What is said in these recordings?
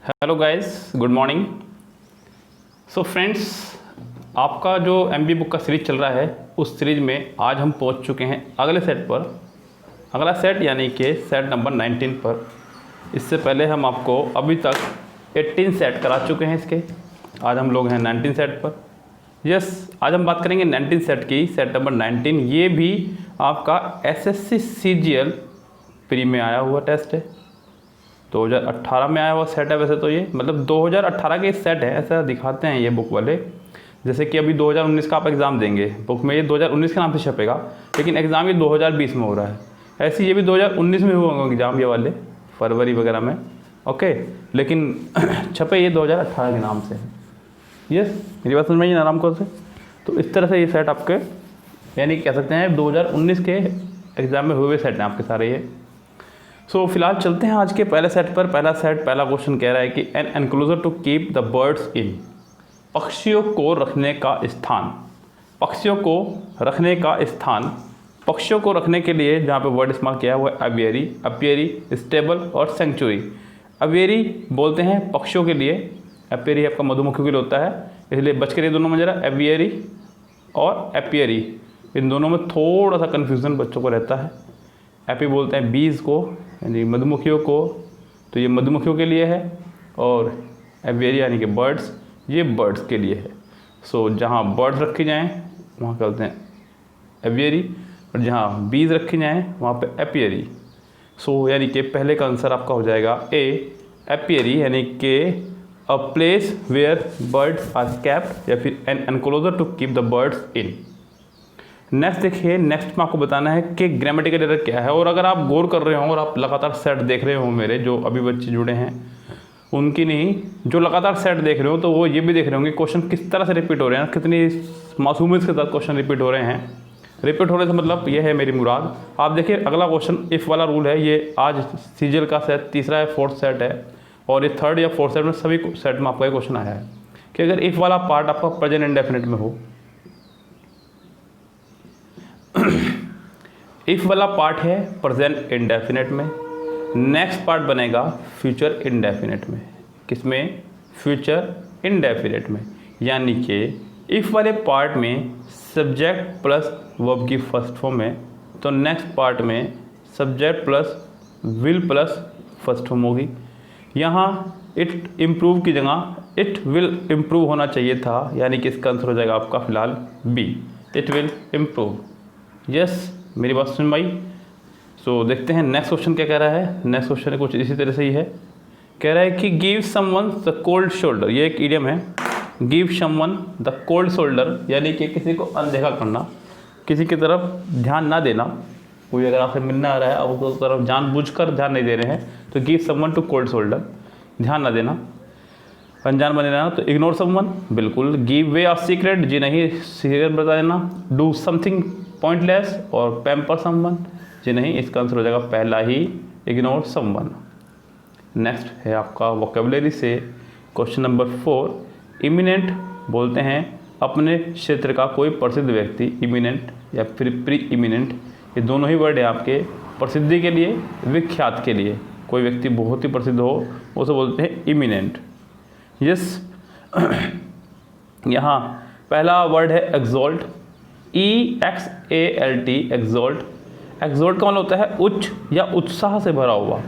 Hello guys, good morning. So friends, आपका जो MB book का सीरीज चल रहा है उस सीरीज में आज हम पहुंच चुके हैं अगले सेट पर। अगला सेट यानी कि सेट नंबर 19 पर। इससे पहले हम आपको अभी तक 18 सेट करा चुके हैं इसके। आज हम लोग हैं 19 सेट पर। आज हम बात करेंगे 19 सेट की, सेट नंबर 19। ये भी आपका एसएससी सीजीएल प्री में आया हुआ टेस्ट है। 2018 में आया हुआ सेट है। वैसे तो ये मतलब 2018 के सेट है, ऐसा दिखाते हैं ये बुक वाले। जैसे कि अभी 2019 का आप एग्ज़ाम देंगे, बुक में ये 2019 के नाम से छपेगा, लेकिन एग्ज़ाम ये 2020 में हो रहा है। ऐसे ये भी 2019 में हुआ एग्ज़ाम, ये वाले फरवरी वगैरह में, ओके, लेकिन छपे ये 2018 के नाम से है। मेरी बात समझ में आई ना आराम से। तो इस तरह से ये सेट आपके यानी कह सकते हैं 2019 के एग्ज़ाम में हुए सेट हैं आपके सारे ये। फिलहाल चलते हैं आज के पहले सेट पर। पहला क्वेश्चन कह रहा है कि an enclosure to keep the birds in. पक्षियों को रखने का स्थान। पक्षियों को रखने का स्थान। पक्षियों को रखने के लिए जहाँ पे वर्ड इस्तेमाल किया है वो है अवियरी, अपियरी, स्टेबल और सेंचुरी। अवियरी बोलते हैं पक्षियों के लिए, अपियरी आपका मधुमक्खियों के लिए होता है, इसलिए बच कर ये दोनों में जरा अवियरी और अपियरी, इन दोनों में थोड़ा सा कन्फ्यूज़न बच्चों को रहता है। एपी बोलते हैं बीज को यानी मधुमक्खियों को, तो ये मधुमक्खियों के लिए है, और एवियरी यानी कि बर्ड्स, ये बर्ड्स के लिए है। जहाँ बर्ड्स रखे जाएँ वहाँ कहते हैं एवियरी, और जहाँ बीज रखे जाएँ वहाँ पे एपियरी। यानी कि पहले का आंसर आपका हो जाएगा ए, एपियरी, यानी कि a place where birds are kept, या फिर an enclosure to keep the birds in. Next देखिए, नेक्स्ट में आपको बताना है कि ग्रामेटिकल एरर क्या है। और अगर आप गौर कर रहे हो और आप लगातार सेट देख रहे हो, मेरे जो अभी बच्चे जुड़े हैं उनकी नहीं, जो लगातार सेट देख रहे हो, तो वो ये भी देख रहे होंगे क्वेश्चन किस तरह से रिपीट हो रहे हैं, कितनी मासूमियत के साथ क्वेश्चन रिपीट हो रहे हैं। रिपीट होने से मतलब ये है मेरी मुराद। आप देखिए अगला क्वेश्चन, इफ़ वाला रूल है, ये आज सीजीएल का सेट तीसरा है, 4th सेट है, और ये 3rd या 4th सेट में सभी सेट में आपका ये क्वेश्चन आया है कि अगर इफ़ वाला पार्ट आपका प्रेजेंट इंडेफिनिट में हो, इफ वाला पार्ट है प्रेजेंट इंडेफिनिट में, नेक्स्ट पार्ट बनेगा फ्यूचर इंडेफिनिट में। किसमें? फ्यूचर इंडेफिनिट में। यानी कि इफ वाले पार्ट में सब्जेक्ट प्लस वर्ब की फर्स्ट फॉर्म है, तो नेक्स्ट पार्ट में subject plus will plus first form होगी। यहाँ इट इम्प्रूव की जगह इट विल इम्प्रूव होना चाहिए था, यानी कि इसका आंसर हो जाएगा आपका फिलहाल बी, इट विल इम्प्रूव। मेरी बात सुन भाई। देखते हैं नेक्स्ट क्वेश्चन क्या कह रहा है। नेक्स्ट क्वेश्चन कुछ इसी तरह से ही है, कह रहा है कि give someone the cold shoulder. ये एक इडियम है, give someone the cold shoulder, यानी कि किसी को अनदेखा करना, किसी की तरफ ध्यान ना देना। कोई अगर आपसे मिलने आ रहा है आप उसकी तरफ जानबूझकर ध्यान नहीं दे रहे हैं, तो give someone to cold shoulder, ध्यान ना देना, अनजान बने रहना। तो इग्नोर समवन, बिल्कुल। गिव वे ऑफ सीक्रेट, जी नहीं, सीक्रेट बता देना। डू समथिंग पॉइंटलेस और पैम्पर समवन, जी नहीं, इसका आंसर हो जाएगा पहला ही, इग्नोर समवन। नेक्स्ट है आपका वोकेबलरी से क्वेश्चन नंबर 4। इमिनेंट बोलते हैं अपने क्षेत्र का कोई प्रसिद्ध व्यक्ति, इमिनेंट या फिर प्री इमिनेंट, ये दोनों ही वर्ड है आपके प्रसिद्धि के लिए, विख्यात के लिए। कोई व्यक्ति बहुत ही प्रसिद्ध हो उसे बोलते हैं इमिनेंट। यहाँ पहला वर्ड है एक्सॉल्ट, EXALT, एक्सॉल्ट। एक्सॉल्ट का मतलब होता है उच्च या उत्साह से भरा हुआ,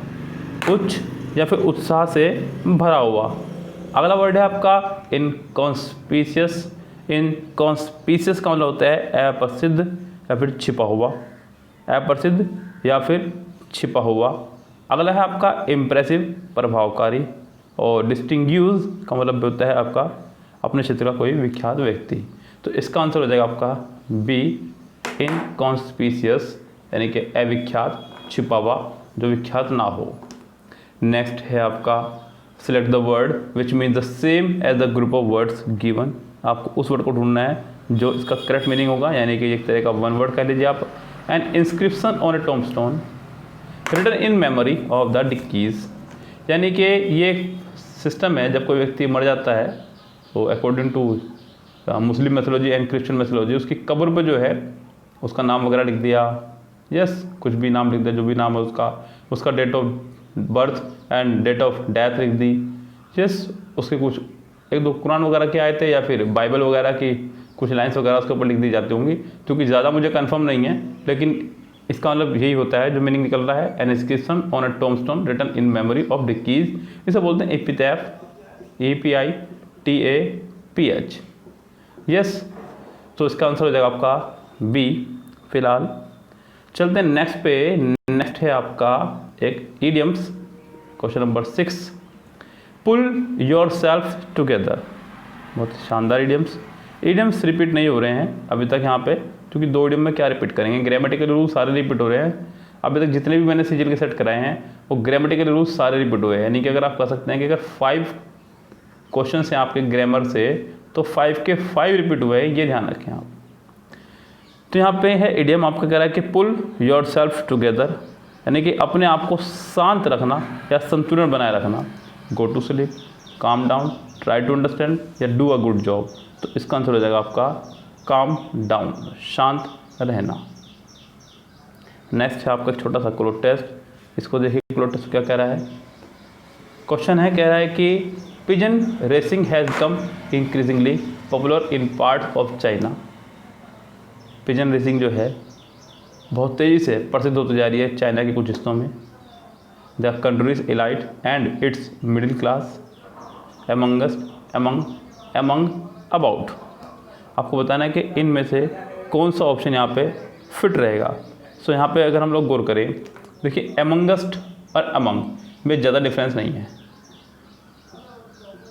उच्च या फिर उत्साह से भरा हुआ। अगला वर्ड है आपका इनकॉन्स्पिशियस। इनकॉन्स्पिशियस का मतलब होता है अप्रसिद्ध या फिर छिपा हुआ, अप्रसिद्ध या फिर छिपा हुआ। अगला है आपका इम्प्रेसिव, प्रभावकारी, और डिस्टिंग्यूज का मतलब होता है आपका अपने क्षेत्र का कोई विख्यात व्यक्ति। तो इसका आंसर हो जाएगा आपका बी, इनकॉन्स्पिशियस, यानी कि अविख्यात, छिपा हुआ, जो विख्यात ना हो। नेक्स्ट है आपका select the word which mean the same as the group of words given. आपको उस वर्ड को ढूंढना है जो इसका करेक्ट मीनिंग होगा, यानी कि एक तरह का वन वर्ड कह लीजिए आप। An inscription on a tombstone written in memory of the डिक्कीज, यानी कि ये सिस्टम है जब कोई व्यक्ति मर जाता है, तो according to Muslim mythology and Christian mythology, उसकी कब्र पे जो है उसका नाम वगैरह लिख दिया, कुछ भी नाम लिख दिया, जो भी नाम है उसका date of birth and date of death लिख दी, यस, उसके कुछ एक दो कुरान वगैरह की आयतें या फिर बाइबल वगैरह की कुछ लाइन्स वगैरह उसके ऊपर लिख दी जाती होंगी, क्योंकि ज़्यादा मुझे कंफर्म नहीं है, लेकिन इसका मतलब यही होता है जो मीनिंग निकल रहा है। An inscription on a tombstone written in memory of डिकीज, इसे बोलते हैं एपिटैफ, EPITAPH। यस, तो इसका आंसर हो जाएगा आपका बी फिलहाल। चलते हैं नेक्स्ट पे। नेक्स्ट है आपका एक idioms, question number 6, pull yourself together. बहुत शानदार इडियम्स। इडियम्स रिपीट नहीं हो रहे हैं अभी तक यहाँ पे, क्योंकि 2 इडियम में क्या रिपीट करेंगे, ग्रामेटिकल रूल सारे रिपीट हो रहे हैं। अभी तक जितने भी मैंने सीजीएल के सेट कराए हैं वो ग्रामेटिकल रूल सारे रिपीट हुए हैं, यानी कि अगर आप कह सकते हैं कि अगर 5 क्वेश्चन हैं आपके ग्रामर से तो 5 के 5 रिपीट हुए हैं, ये ध्यान रखें आप। तो यहाँ पे है इडियम आपका कह रहा है कि पुल योर सेल्फ टुगेदर, यानी कि अपने आप को शांत रखना या संतुलन बनाए रखना। Go to sleep, calm down, try to understand या डू अ गुड जॉब। तो इसका आंसर हो जाएगा आपका काम डाउन, शांत रहना। नेक्स्ट है आपका छोटा सा क्लो टेस्ट, इसको देखिए क्लो टेस्ट क्या कह रहा है। क्वेश्चन है, कह रहा है कि pigeon racing has come increasingly popular in part of China. Pigeon racing जो है बहुत तेज़ी से प्रसिद्ध होती जा रही है चाइना के कुछ हिस्सों में। The countries elite and its middle class among about. आपको बताना है कि इनमें से कौन सा ऑप्शन यहाँ पे फिट रहेगा। सो यहाँ पे अगर हम लोग गौर करें, देखिए एमंगस्ट और अमंग में ज़्यादा डिफरेंस नहीं है।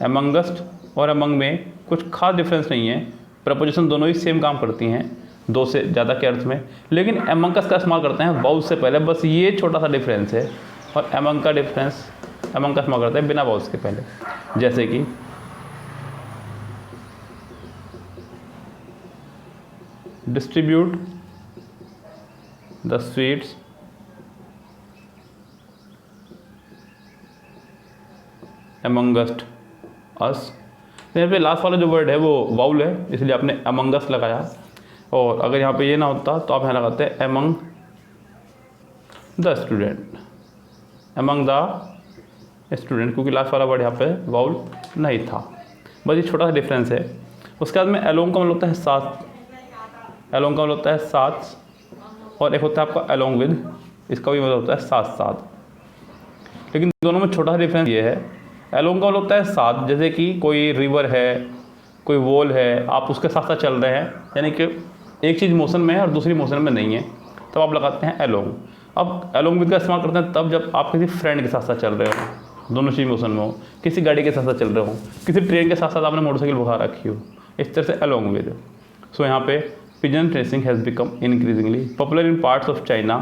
एमंगस्ट और अमंग में कुछ खास डिफरेंस नहीं है, प्रपोजिशन दोनों ही सेम काम करती हैं 2 से ज़्यादा के अर्थ में, लेकिन एमंगस का इस्तेमाल करते हैं वाउस से पहले, बस ये छोटा सा डिफरेंस है। और एमंग का इस्तेमाल करते हैं बिना वाउस के पहले, जैसे कि डिस्ट्रीब्यूट द स्वीट्स एमंगस्ट अस। यहाँ पे लास्ट वाला जो वर्ड है वो वाउल है, इसलिए आपने एमंगस लगाया। और अगर यहाँ पे ये ना होता तो आप यहाँ लगाते हैं एमंग द स्टूडेंट, क्योंकि लास्ट वाला वर्ड यहाँ पे वाउल नहीं था। बस ये छोटा सा डिफरेंस है। उसके बाद में एलोंग का मतलब होता है साथ, और एक होता है आपका एलोंग विद, इसका भी मतलब होता है साथ साथ। लेकिन दोनों में छोटा सा डिफरेंस ये है, एलोंग का मतलब होता है साथ, जैसे कि कोई रिवर है, कोई वॉल है, आप उसके साथ साथ चल रहे हैं, यानी कि एक चीज़ मोशन में है और दूसरी मोशन में नहीं है, तब आप लगाते हैं एलोंग। अब एलोंग विद का इस्तेमाल करते हैं तब जब आप किसी फ्रेंड के साथ साथ चल रहे हो, दोनों चीज़ मोशन में हो, किसी गाड़ी के साथ साथ चल रहे हो, किसी ट्रेन के साथ साथ आपने मोटरसाइकिल भगा रखी हो, इस तरह से एलोंग विद। सो यहाँ पे pigeon racing has become increasingly popular in parts of China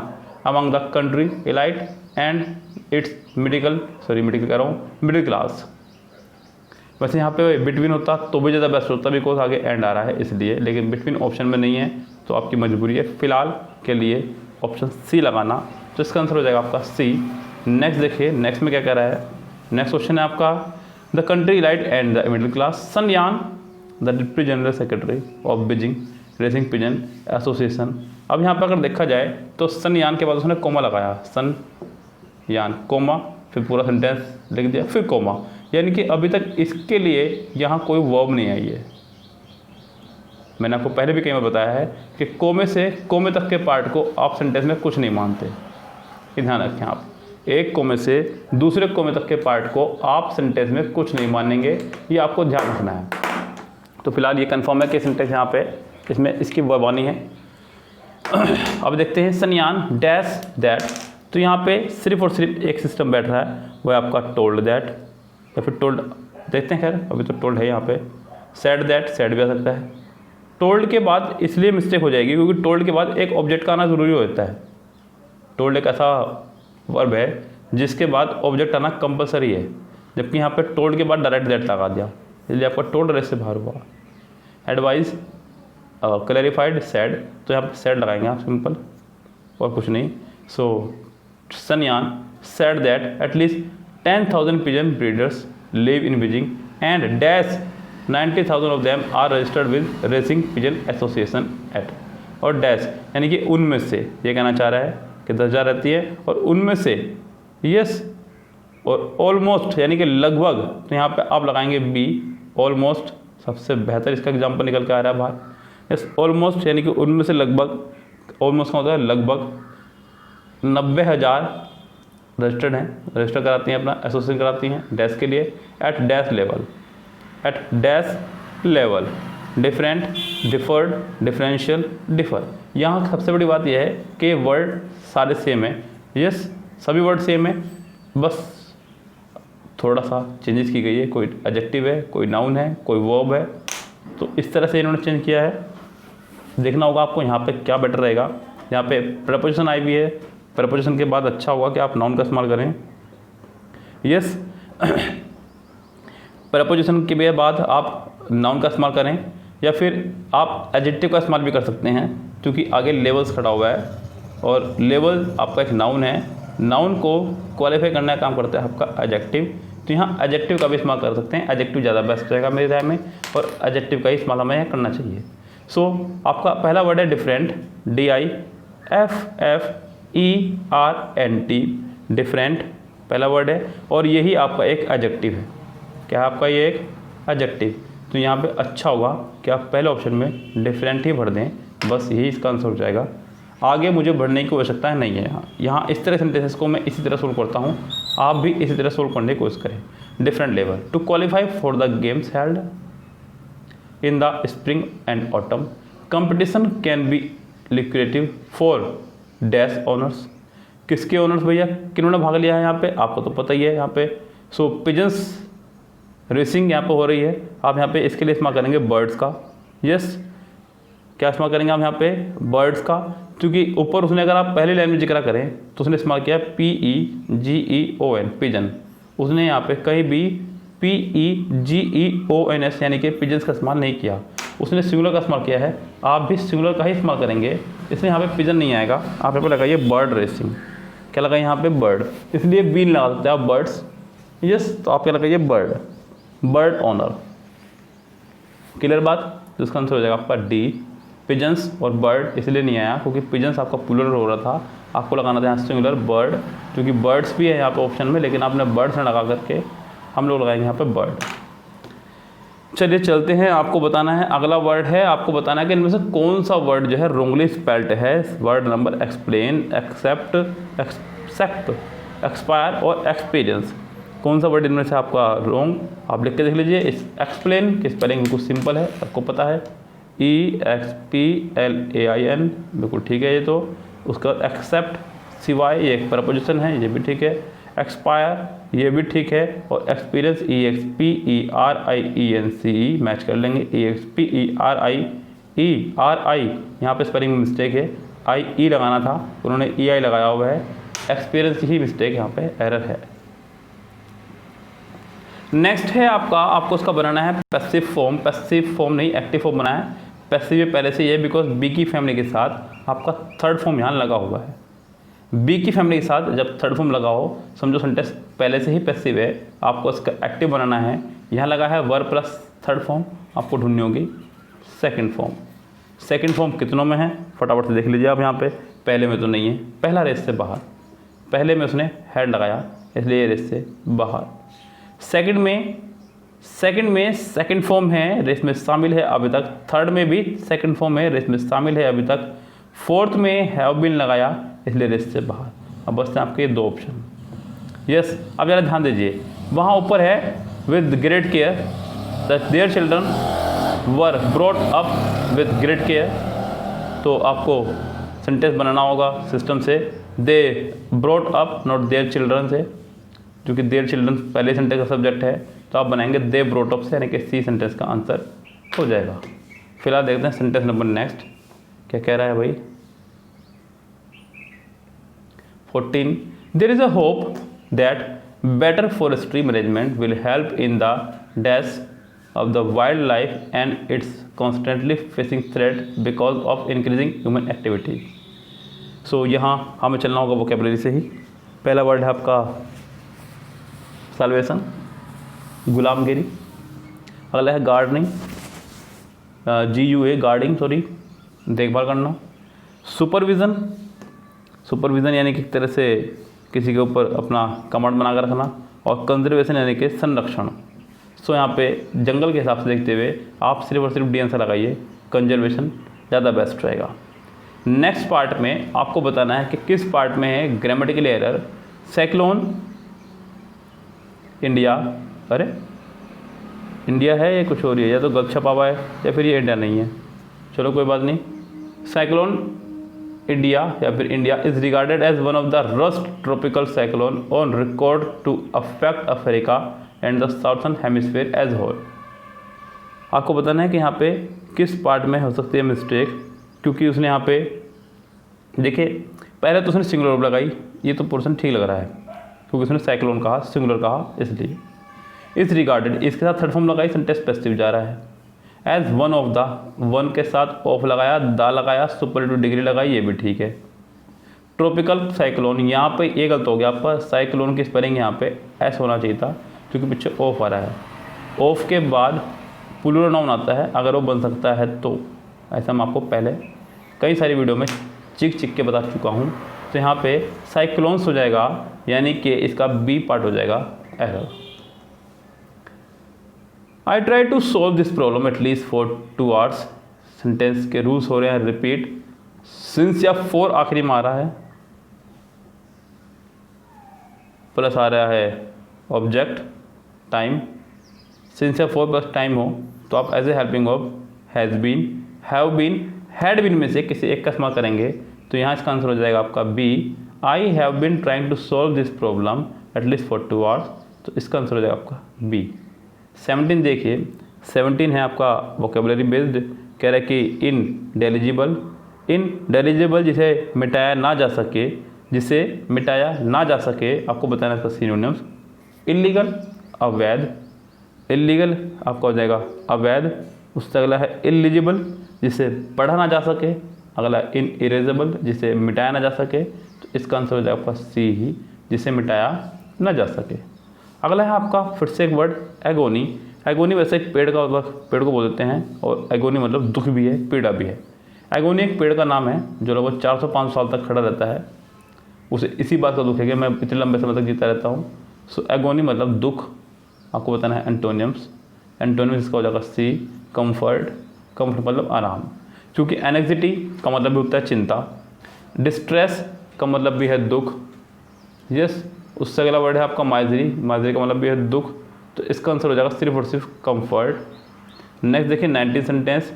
among the country elite and its middle class. वैसे यहाँ पे बिटवीन होता तो भी ज़्यादा बेस्ट होता, बिकॉज आगे एंड आ रहा है इसलिए, लेकिन बिटवीन ऑप्शन में नहीं है तो आपकी मजबूरी है फिलहाल के लिए ऑप्शन सी लगाना। तो इसका आंसर हो जाएगा आपका सी। नेक्स्ट देखिए, नेक्स्ट में क्या कह रहा है। नेक्स्ट क्वेश्चन है आपका, the country elite and the middle class Sun Yan the deputy general secretary of Beijing racing pigeon association. अब यहाँ पर अगर देखा जाए तो सन यान के बाद उसने कोमा लगाया, सन यान कोमा, फिर पूरा सेंटेंस लिख दिया, फिर कोमा, यानी कि अभी तक इसके लिए यहाँ कोई वर्ब नहीं आई है। मैंने आपको पहले भी कई बार बताया है कि कोमे से कोमे तक के पार्ट को आप सेंटेंस में कुछ नहीं मानते, ये ध्यान रखें आप। एक कोमे से दूसरे कोमे तक के पार्ट को आप सेंटेंस में कुछ नहीं मानेंगे, ये आपको ध्यान रखना है। तो फिलहाल ये कंफर्म है कि सेंटेंस यहाँ पे इसमें इसकी वर्ब आनी है। अब देखते हैं सनयान डैश दैट। तो यहाँ पे सिर्फ और सिर्फ एक सिस्टम बैठ रहा है, वो है आपका टोल्ड दैट या फिर टोल्ड, देखते हैं, खैर अभी तो टोल्ड है यहाँ पे। सेड दैट, सेड भी आ सकता है। टोल्ड के बाद इसलिए मिस्टेक हो जाएगी क्योंकि टोल्ड के बाद एक ऑब्जेक्ट का आना ज़रूरी होता है। टोल्ड एक ऐसा वर्ब है जिसके बाद ऑब्जेक्ट आना कंपलसरी है, जबकि यहाँ पे टोल्ड के बाद डायरेक्ट दैट लगा दिया, इसलिए आपका टोल्ड रेस से बाहर हुआ। एडवाइस, क्लैरिफाइड, सैड, तो यहाँ पे सैड लगाएंगे आप, सिंपल और कुछ नहीं। सो सनयान said that at least 10,000 pigeon breeders live in Beijing and dash 90,000 of them are registered with Racing Pigeon Association at, और डैश यानी कि उनमें से, ये कहना चाह रहा है कि 10,000 रहती है और उनमें से यस और ऑलमोस्ट यानी कि लगभग, तो यहाँ पे आप लगाएंगे बी, ऑलमोस्ट सबसे बेहतर इसका एग्जाम्पल निकल के आ रहा है बाहर। यस, ऑलमोस्ट यानी कि उनमें से लगभग, ऑलमोस्ट का होता है लगभग 90,000 रजिस्टर्ड हैं, रजिस्टर कराती हैं, अपना एसोसिएशन कराती हैं डैश के लिए, at dash level, at dash level, different, differed, differential, differ. यहाँ सबसे बड़ी बात यह है कि वर्ड सारे सेम है। यस, सभी वर्ड सेम है, बस थोड़ा सा चेंजेस की गई है, कोई एडजेक्टिव है, कोई नाउन है, कोई वर्ब है, तो इस तरह से इन्होंने चेंज किया है। देखना होगा आपको यहाँ पे क्या बेटर रहेगा। यहाँ पे प्रपोजिशन आई भी है, प्रपोजिशन के बाद अच्छा होगा कि आप नाउन का इस्तेमाल करें। यस, प्रपोजिशन के बाद आप नाउन का इस्तेमाल करें, या फिर आप एडजेक्टिव का इस्तेमाल भी कर सकते हैं, क्योंकि आगे लेवल्स खड़ा हुआ है और लेवल आपका एक नाउन है, नाउन को क्वालिफाई करने का काम करता है आपका एडजेक्टिव, तो यहाँ एडजेक्टिव का भी इस्तेमाल कर सकते हैं। एडजेक्टिव ज़्यादा बेस्ट रहेगा मेरी राय में, और एडजेक्टिव का ही इस्तेमाल हमें यहाँ करना चाहिए। सो आपका पहला वर्ड है डिफरेंट, DIFFERENT, डिफरेंट पहला वर्ड है, और यही आपका एक एडजेक्टिव है। क्या है आपका ये एक एडजेक्टिव, तो यहाँ पे अच्छा होगा कि आप पहले ऑप्शन में डिफरेंट ही भर दें, बस यही इसका आंसर हो जाएगा। आगे मुझे बढ़ने की आवश्यकता नहीं है। यहाँ इस तरह सेंटेंसेस को मैं इसी तरह सोल्व करता हूँ, आप भी इसी तरह सोल्व करने की कोशिश करें। Different level, to qualify for the games held in the spring and autumn, competition can be lucrative for dash honours. किसके ऑनर्स भैया, किन्होंने भाग लिया है यहाँ पे, आपको तो पता ही है यहाँ पे। सो पिजन्स रेसिंग यहाँ पे हो रही है, आप यहाँ पे इसके लिए इस्तेमाल करेंगे बर्ड्स का। यस, क्या इस्तेमाल करेंगे हम यहाँ पे, बर्ड्स का, क्योंकि ऊपर उसने अगर आप पहली लाइन में जिक्र करें तो उसने इस्तेमाल किया PEGEON, पिजन। उसने यहाँ पे कहीं भी PEGEONS यानी कि पिजन्स का इस्तेमाल नहीं किया, उसने सिंगुलर का इस्तेमाल किया है। आप भी सिंगुलर का ही इस्तेमाल करेंगे, इसलिए यहाँ पे पिजन नहीं आएगा। आप यहाँ पे लगाइए बर्ड रेसिंग, क्या लगाइए यहाँ पे बर्ड, इसलिए बीन लगा सकते हैं आप बर्ड्स। यस, तो आप क्या लगाइए बर्ड, बर्ड ऑनर। क्लियर बात, तो इसका आंसर हो जाएगा आपका डी, पिजन्स। और बर्ड इसलिए नहीं आया क्योंकि पिजन्स आपका प्लूरल हो रहा था, आपको लगाना था यहाँ सिंगुलर बर्ड, क्योंकि बर्ड्स भी है यहाँ पे ऑप्शन में, लेकिन आपने बर्ड्स में लगा करके हम लोग लगाएंगे यहाँ पे बर्ड। चलिए चलते हैं, आपको बताना है अगला वर्ड है, आपको बताना है कि इनमें से कौन सा वर्ड जो है रोंगली स्पेल्ट है। Word number explain, except, accept, expire और एक्सपीरियंस, कौन सा वर्ड इनमें से आपका रोंग, आप लिख के देख लीजिए। इस एक्सप्लेन की स्पेलिंग बिल्कुल सिंपल है, आपको पता है, EXPLAIN, बिल्कुल ठीक है ये तो। उसका एक्सेप्ट, सिवाय, ये एक प्रपोजिशन है, ये भी ठीक है। एक्सपायर ये भी ठीक है, और एक्सपीरियंस EXPERIENCE मैच कर लेंगे, EXPERIE यहाँ पे स्पेलिंग में मिस्टेक है, IE लगाना था, उन्होंने EI लगाया हुआ है, एक्सपीरियंस ही मिस्टेक यहाँ पे एरर है। नेक्स्ट है आपको उसका बनाना है पैसिव फॉर्म, पैसिव फॉर्म नहीं एक्टिव फॉर्म बनाना है। पैसिव पहले से ये बिकॉज बी की फैमिली के साथ आपका थर्ड फॉर्म यहाँ लगा हुआ है। बी की फैमिली के साथ जब थर्ड फॉर्म लगा हो, समझो सेंटेंस पहले से ही पैसिव है, आपको इसका एक्टिव बनाना है। यहाँ लगा है वर्ब प्लस थर्ड फॉर्म, आपको ढूंढनी होगी सेकंड फॉर्म। सेकंड फॉर्म कितनों में है फटाफट से देख लीजिए आप यहाँ पे, पहले में तो नहीं है, पहला रेस से बाहर, पहले में उसने हेड लगाया इसलिए रेस से बाहर। सेकंड में सेकंड फॉर्म है, रेस में शामिल है अभी तक। थर्ड में भी सेकंड फॉर्म है, रेस में शामिल है अभी तक। फोर्थ में हैव बीन लगाया इसलिए रेस से बाहर। अब बचते हैं आपके दो ऑप्शन। यस, अब जरा ध्यान दीजिए, वहाँ ऊपर है with great care that their children were brought up with great care, तो आपको सेंटेंस बनाना होगा सिस्टम से, they brought up not their children से, क्योंकि देयर चिल्ड्रन पहले सेंटेंस का सब्जेक्ट है, तो आप बनाएंगे दे ब्रॉट अप से, यानी कि सी सेंटेंस का आंसर हो जाएगा। फिलहाल देखते हैं सेंटेंस नंबर नेक्स्ट क्या कह रहा है भाई। 14 there is a hope that better forestry management will help in the dash of the wildlife and it's constantly facing threat because of increasing human activity। so यहाँ हमें चलना होगा वोकेबलरी से ही। पहला वर्ड है आपका साल्वेशन, गुलामगिरी। अगला है गार्डनिंग, GUA गार्डिंग, सॉरी देखभाल करना। सुपरविज़न यानी कि एक तरह से किसी के ऊपर अपना कमांड बना कर रखना। और कंजर्वेशन यानी कि संरक्षण। सो यहाँ पे जंगल के हिसाब से देखते हुए आप सिर्फ और सिर्फ डी आंसर लगाइए, कंजर्वेशन ज़्यादा बेस्ट रहेगा। नेक्स्ट पार्ट में आपको बताना है कि किस पार्ट में है ग्रामेटिकल एरर। साइक्लोन इंडिया, अरे इंडिया है या कुछ और ही है, या तो गलत छपा हुआ है या फिर ये इंडिया नहीं है, चलो कोई बात नहीं। साइक्लोन इंडिया या फिर India is regarded as one of the worst tropical cyclone on record to affect Africa and the southern hemisphere as whole. आपको बताना है कि यहाँ पे किस पार्ट में हो सकती है मिस्टेक, क्योंकि उसने यहाँ पे देखिए पहले तो उसने सिंगुलर वर्ब लगाई, ये तो पोर्शन ठीक लग रहा है क्योंकि उसने साइक्लोन कहा, सिंगुलर कहा, इसलिए इस रिगार्डेड इसके साथ थर्ड फॉर्म लगाई, सेंटेंस पैसिव जा रहा है। As one of the, one के साथ ऑफ लगाया, द लगाया, सुपरलेटिव डिग्री लगाई, ये भी ठीक है। ट्रॉपिकल साइक्लोन, यहाँ पे ये गलत हो गया आपका, साइक्लोन की स्पेलिंग यहाँ पे एस होना चाहिए था क्योंकि पीछे ऑफ आ रहा है। ऑफ के बाद प्लूरल नाउन आता है, अगर वो बन सकता है तो, ऐसा मैं आपको पहले कई सारी वीडियो में चिक के बता चुका हूँ। तो यहाँ पे साइक्लोन्स हो जाएगा, यानी कि इसका बी पार्ट हो जाएगा error. I try to solve this problem at least for 2 hours. Sentence के रूल्स हो रहे हैं रिपीट। सिंस या फॉर आखिरी में आ रहा है, प्लस आ रहा है ऑब्जेक्ट टाइम। सिंस या फॉर प्लस टाइम हो तो आप as a helping verb has been, have been, had been में से किसी एक का इस्तेमाल करेंगे, तो यहाँ इसका आंसर हो जाएगा आपका B. I have been trying to solve this problem at least for 2 hours, तो इसका आंसर हो जाएगा आपका बी। 17 देखिए, 17 है आपका वोकेबलरी बेस्ड, कह रहा है कि इनडेलिजिबल, इनडेलिजिबल जिसे मिटाया ना जा सके, जिसे मिटाया ना जा सके, आपको बताना इसका सिनोनिम्स। इलीगल अवैध, इलीगल आपका हो जाएगा अवैध। उससे अगला है इलिजिबल जिसे पढ़ा ना जा सके, अगला इनइरेजेबल जिसे मिटाया ना जा सके, तो इसका आंसर हो जाएगा आपका सी ही, जिसे मिटाया ना जा सके। अगला है आपका फिर से एक वर्ड एगोनी। एगोनी वैसे एक पेड़ का, पेड़ को बोल देते हैं, और एगोनी मतलब दुख भी है, पीड़ा भी है। एगोनी एक पेड़ का नाम है जो लगभग 400-500 साल तक खड़ा रहता है। उसे इसी बात का दुख है कि मैं इतने लंबे समय तक जीता रहता हूँ। सो एगोनी मतलब दुख। आपको बताना है एंटोनियम्स। एंटोनियम्स इसका हो जाएगा सी, कम्फर्ट। कम्फर्ट मतलब आराम, क्योंकि एनेक्सिटी का मतलब भी होता है चिंता। डिस्ट्रेस का मतलब भी है दुख। यस, उससे अगला वर्ड है आपका माइजरी। माइजरी का मतलब भी है दुख, तो इसका आंसर हो जाएगा सिर्फ और सिर्फ कंफर्ट। नेक्स्ट देखिए 19 सेंटेंस।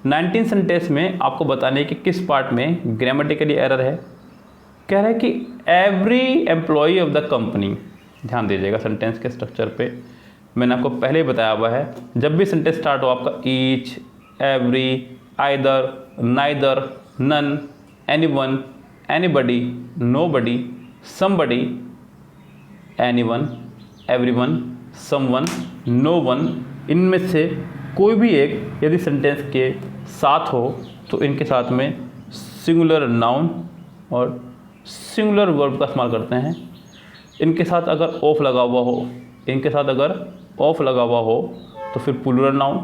19 सेंटेंस में आपको बताने है कि किस पार्ट में ग्रामेटिकली एरर है। कह रहा है कि every employee of the company. ध्यान दीजिएगा सेंटेंस के स्ट्रक्चर पे, मैंने आपको पहले ही बताया हुआ है, जब भी सेंटेंस स्टार्ट हो आपका each, every, either, neither, none, anyone, anybody, nobody, somebody, anyone, everyone, someone, no one, इनमें से कोई भी एक यदि सेंटेंस के साथ हो तो इनके साथ में सिंगुलर नाउन और सिंगुलर वर्ब का इस्तेमाल करते हैं। इनके साथ अगर ऑफ लगा हुआ हो, इनके साथ अगर ऑफ लगा हुआ हो तो फिर प्लूरल नाउन,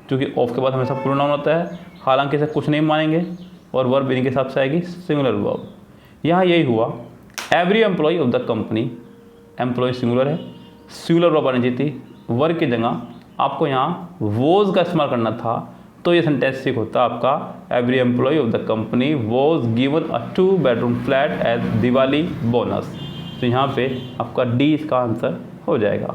क्योंकि ऑफ के बाद हमेशा प्लूरल नाउन होता है। हालांकि इसे कुछ नहीं मानेंगे, और वर्ब इनके हिसाब से आएगी सिंगुलर वर्ब। यहाँ यही हुआ, every employee of the company. Employee singular है, सिंगुलर वर्ब आनी चाहिए थी, वर्ब की जगह आपको यहाँ वॉज का इस्तेमाल करना था, तो ये सेंटेंस ठीक होता आपका every employee of the company was given a 2 bedroom flat as Diwali bonus. तो यहाँ पे आपका डी इसका आंसर हो जाएगा।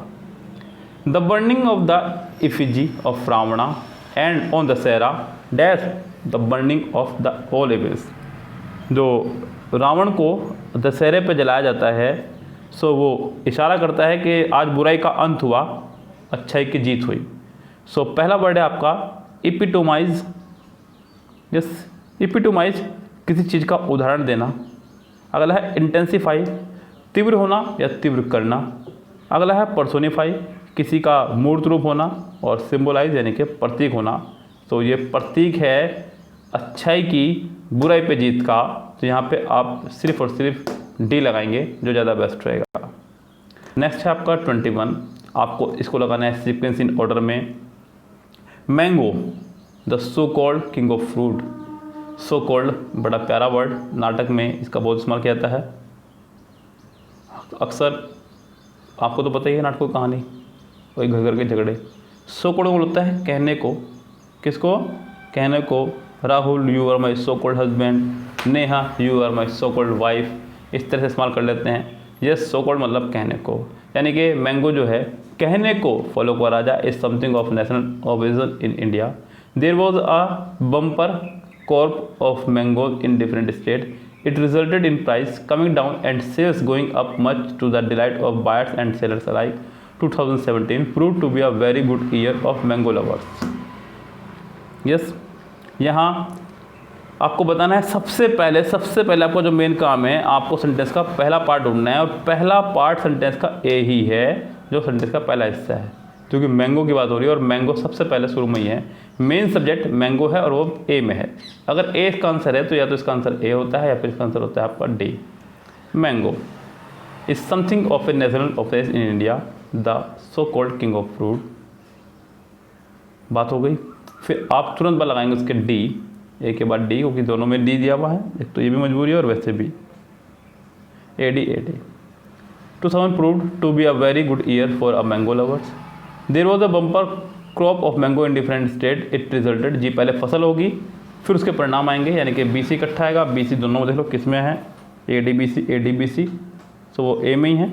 The burning of the effigy of Ravana and on Dussehra dash the burning of the all evils. जो रावण को दशहरे पे जलाया जाता है, सो वो इशारा करता है कि आज बुराई का अंत हुआ, अच्छाई की जीत हुई। सो पहला वर्ड है आपका इपिटोमाइज। यस, इपिटोमाइज किसी चीज़ का उदाहरण देना। अगला है इंटेंसिफाई, तीव्र होना या तीव्र करना। अगला है पर्सोनिफाई, किसी का मूर्त रूप होना, और सिम्बोलाइज यानी कि प्रतीक होना। तो ये प्रतीक है अच्छाई की बुराई पे जीत का, तो यहाँ पे आप सिर्फ और सिर्फ डी लगाएंगे जो ज़्यादा बेस्ट रहेगा। नेक्स्ट है आपका 21। आपको इसको लगाना है सीक्वेंस इन ऑर्डर में। Mango the so called king of fruit. So called बड़ा प्यारा वर्ड, नाटक में इसका बहुत इस्तेमाल किया जाता है। अक्सर आपको तो पता ही है नाटकों की कहानी, वही घर घर के झगड़े। सो कॉल्ड बोलता है कहने को, किसको? कहने को। Rahul you are my so called husband, Neha you are my so called wife, इस तरह से इस्तेमाल कर लेते हैं। यस, सो कॉल्ड मतलब कहने को, यानी कि मैंगो जो है कहने को फॉलो कर Raja is something of national origin in India. There was a bumper crop of mangoes in different states. It resulted in price coming down and sales going up, much to the delight of buyers and sellers alike. 2017 proved to be a very good year of mango lovers. Yes, यहाँ आपको बताना है सबसे पहले आपको जो main काम है, आपको सेंटेंस का पहला पार्ट ढूंढना है, और पहला पार्ट सेंटेंस का ए ही है जो सेंटेंस का पहला हिस्सा है, क्योंकि मैंगो की बात हो रही है और मैंगो सबसे पहले शुरू में ही है। मेन सब्जेक्ट मैंगो है और वो ए में है। अगर ए इसका आंसर है तो या तो इसका आंसर ए होता है या फिर इसका आंसर होता है आपका D. Mango is something of A national office in India, the so called king of fruit. बात हो गई। फिर आप तुरंत बात लगाएंगे उसके डी, ए के बाद डी, क्योंकि दोनों में डी दिया हुआ है, एक तो ये भी मजबूरी है और वैसे भी A D. 2000 proved to be a very good year for a mango lovers. There was a bumper crop of mango in different state. It resulted, जी पहले फसल होगी फिर उसके परिणाम आएंगे, यानी कि BC इकट्ठा आएगा। BC दोनों में देख लो किस में है, ADBC, सो वो ए में ही है।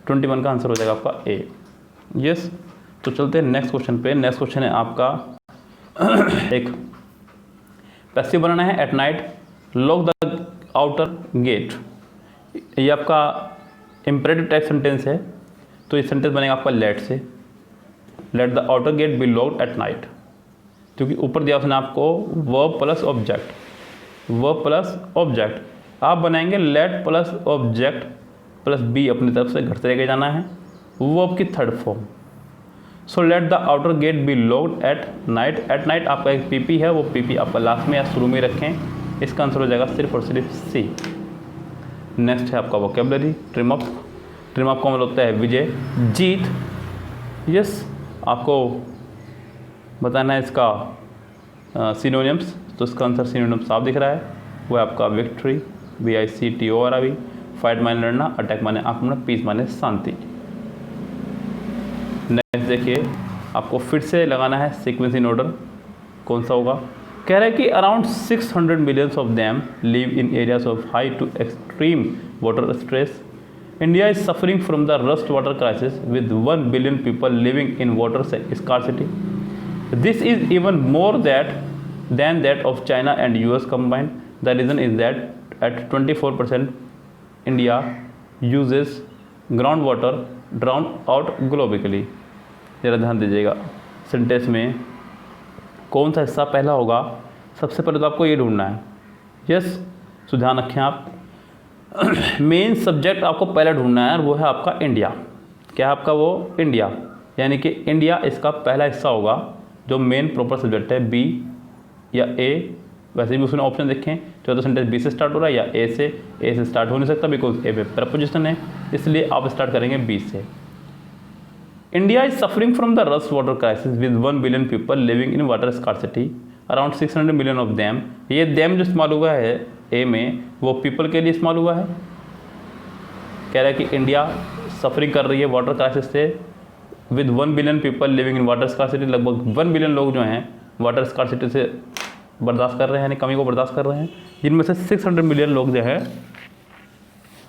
21 का आंसर हो जाएगा आपका ए। यस, तो चलते हैं नेक्स्ट क्वेश्चन पे। नेक्स्ट क्वेश्चन है आपका एक पैसिव बनाना है। At night lock the outer gate, ये आपका इम्परेटिव टाइप सेंटेंस है, तो ये सेंटेंस बनेगा आपका लेट से। Let the outer gate be locked at night, क्योंकि ऊपर दिया उसने आपको वर्ब प्लस ऑब्जेक्ट, आप बनाएंगे let plus object plus B, अपनी तरफ से घर से लेके जाना है, वर्ब की third form. So let the outer gate be locked at night. At night आपका एक पीपी है, वो पीपी आप लास्ट में या शुरू में रखें। इसका आंसर हो जाएगा सिर्फ और सिर्फ सी। नेक्स्ट है आपका वोकेबलरी। ट्रिम अप का मतलब होता है विजय, जीत। यस, आपको बताना है इसका सिनोनिम्स, तो इसका आंसर सिनोनिम्स साफ दिख रहा है, वो है आपका विक्ट्री, VICTORY, फाइट माने लड़ना, अटैक माने आक्रमण, पीस माने शांति। नेक्स्ट देखिए, आपको फिर से लगाना है सीक्वेंस इन ऑर्डर, कौन सा होगा। कह रहा है कि around 600 millions of them live in areas of high to extreme water stress. India is suffering from the worst water crisis with 1 billion people living in water scarcity. This is even more than that of China and US combined. The reason is that at 24% India uses groundwater drowned out globally. ज़रा ध्यान दीजिएगा, sentence में कौन सा हिस्सा पहला होगा, सबसे पहले तो आपको ये ढूंढना है। यस, तो ध्यान रखें आप, मेन सब्जेक्ट आपको पहले ढूंढना है और वो है आपका इंडिया। क्या है आपका वो? इंडिया, यानी कि इंडिया इसका पहला हिस्सा होगा जो मेन प्रॉपर सब्जेक्ट है, बी या ए। वैसे भी उसने ऑप्शन देखें, चौथा सेंटेंस बी से स्टार्ट हो रहा है या ए से स्टार्ट हो नहीं सकता, बिकॉज ए पे प्रपोजिशन है, इसलिए आप स्टार्ट करेंगे बी से। India is suffering from the worst water crisis with 1 billion people living in water scarcity, around 600 million of them. ये दैम जो इस्तेमाल हुआ है ए में, वो पीपल के लिए इस्तेमाल हुआ है। कह रहा है कि इंडिया सफरिंग कर रही है वाटर क्राइसिस से with 1 billion people living in water scarcity. लगभग 1 बिलियन लोग जो हैं वाटर स्कार्सिटी से बर्दाश्त कर रहे हैं, यानी कमी को बर्दाश्त कर रहे हैं, जिनमें से 600 मिलियन लोग जो है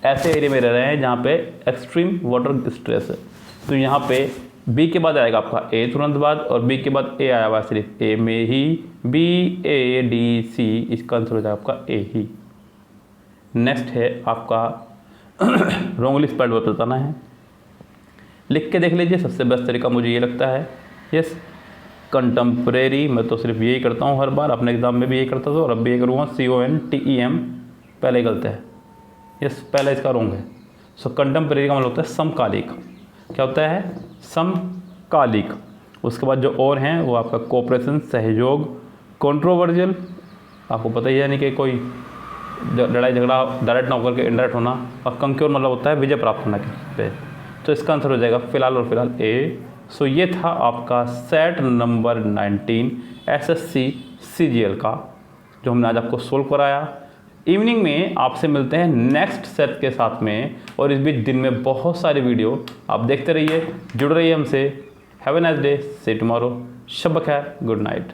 ऐसे एरिया में रह रहे हैं जहाँ पे एक्सट्रीम वाटर स्ट्रेस है। तो यहाँ पे बी के बाद आएगा आपका ए तुरंत बाद, और बी के बाद ए आया हुआ सिर्फ ए में ही, BADC, इसका आंसर हो जाएगा आपका ए ही। नेक्स्ट है आपका रॉन्गली स्पेल्ड वर्ड बताना है, लिख के देख लीजिए, सबसे बेस्ट तरीका मुझे ये लगता है। यस, कंटेम्प्रेरी, मैं तो सिर्फ यही करता हूँ हर बार, अपने एग्जाम में भी यही करता था और अब भी ये करूँगा, CONTEM पहले गलत है। यस, पहला इसका रॉन्ग है। सो कंटेम्प्रेरी का मतलब होता है समकालिक। क्या होता है? समकालिक। उसके बाद जो और हैं वो आपका कोऑपरेशन, सहयोग, कंट्रोवर्जियल, आपको पता ही है, यानी कि कोई लड़ाई झगड़ा डायरेक्ट ना होकर के इनडायरेक्ट होना, और कंक्योर मतलब होता है विजय प्राप्त होना किसी पे। तो इसका आंसर हो जाएगा फिलहाल और फिलहाल ए। सो ये था आपका सेट नंबर 19 SSC CGL का, जो हमने आज आपको सोल्व कराया। इवनिंग में आपसे मिलते हैं नेक्स्ट सेट के साथ में, और इस बीच दिन में बहुत सारे वीडियो आप देखते रहिए, जुड़ रहिए हमसे। Have a nice day, see tomorrow, शब खैर, गुड नाइट।